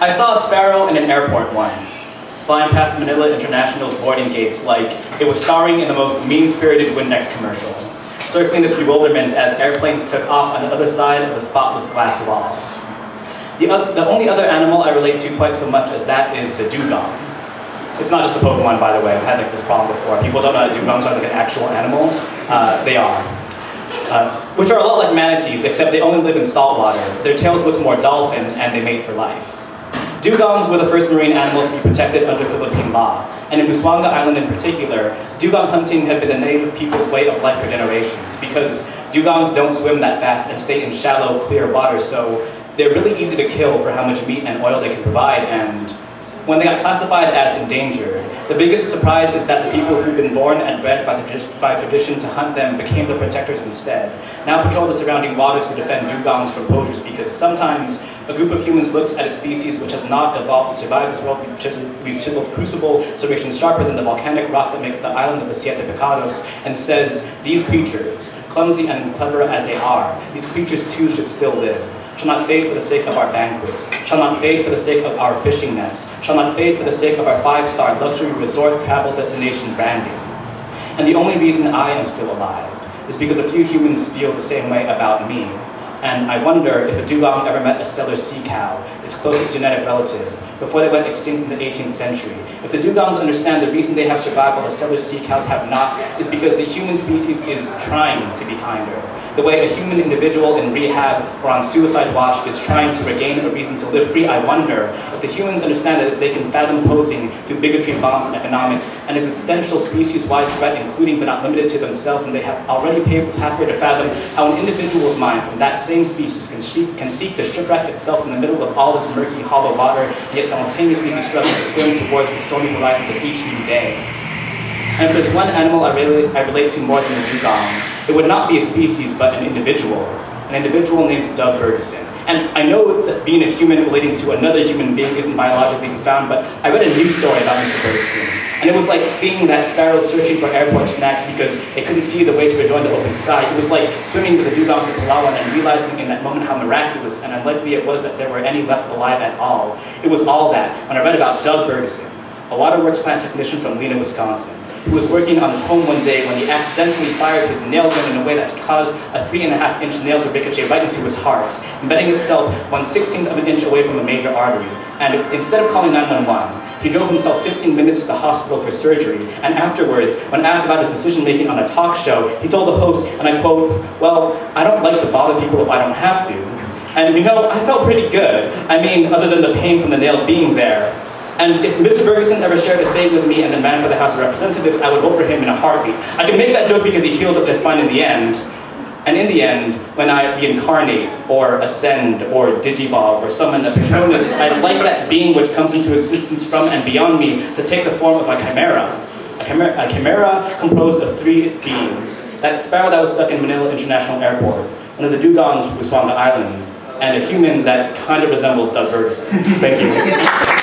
I saw a sparrow in an airport once, flying past Manila International's boarding gates like it was starring in the most mean-spirited Windex commercial, circling its bewilderment as airplanes took off on the other side of the spotless glass wall. The only other animal I relate to quite so much as that is the dugong. It's not just a Pokemon, by the way. I've had like this problem before. People don't know that dugongs are like an actual animal. They are. Which are a lot like manatees, except they only live in salt water. Their tails look more dolphin, and they mate for life. Dugongs were the first marine animal to be protected under Philippine law. And in Busuanga Island in particular, dugong hunting had been the native people's way of life for generations, because dugongs don't swim that fast and stay in shallow, clear water, so they're really easy to kill for how much meat and oil they can provide. And when they got classified as endangered, the biggest surprise is that the people who've been born and bred by tradition to hunt them became the protectors instead. Now patrol the surrounding waters to defend dugongs from poachers, because sometimes a group of humans looks at a species which has not evolved to survive this world. We've chiseled crucible serrations sharper than the volcanic rocks that make up the island of the Siete Pecados, and says, these creatures, clumsy and clever as they are, these creatures too should still live. Shall not fade for the sake of our banquets, shall not fade for the sake of our fishing nets, shall not fade for the sake of our 5-star luxury resort travel destination branding. And the only reason I am still alive is because a few humans feel the same way about me. And I wonder if a dugong ever met a stellar sea cow, its closest genetic relative, before they went extinct in the 18th century. If the dugongs understand the reason they have survived while the stellar sea cows have not, is because the human species is trying to be kinder. The way a human individual in rehab or on suicide watch is trying to regain a reason to live free, I wonder if the humans understand that if they can fathom posing through bigotry, violence, and economics, an existential species-wide threat, including but not limited to themselves, and they have already paved the pathway to fathom how an individual's mind from that same species can seek to shipwreck itself in the middle of all this murky, hollow water, and yet simultaneously be struggling to swim towards the stormy horizons of each new day. And if there's one animal I relate to more than the dugong, it would not be a species, but an individual named Doug Ferguson. And I know that being a human relating to another human being isn't biologically profound, but I read a news story about Mr. Ferguson. And it was like seeing that sparrow searching for airport snacks because it couldn't see the way to rejoin the open sky. It was like swimming with the dugongs of Palawan and realizing in that moment how miraculous and unlikely it was that there were any left alive at all. It was all that when I read about Doug Ferguson, a waterworks plant technician from Lena, Wisconsin, who was working on his home one day when he accidentally fired his nail gun in a way that caused a 3.5-inch nail to ricochet right into his heart, embedding itself 1/16 of an inch away from a major artery. And instead of calling 911, he drove himself 15 minutes to the hospital for surgery, and afterwards, when asked about his decision-making on a talk show, he told the host, and I quote, "Well, I don't like to bother people if I don't have to." And you know, I felt pretty good. I mean, other than the pain from the nail being there. And if Mr. Ferguson ever shared a say with me and then ran for the House of Representatives, I would vote for him in a heartbeat. I can make that joke because he healed up just fine in the end. And in the end, when I reincarnate, or ascend, or digivolve, or summon a Patronus, I'd like that being which comes into existence from and beyond me to take the form of a chimera. A chimera composed of 3 beings. That sparrow that was stuck in Manila International Airport, one of the dugongs from Busuanga Island, and a human that kind of resembles Doug Ferguson. Thank you.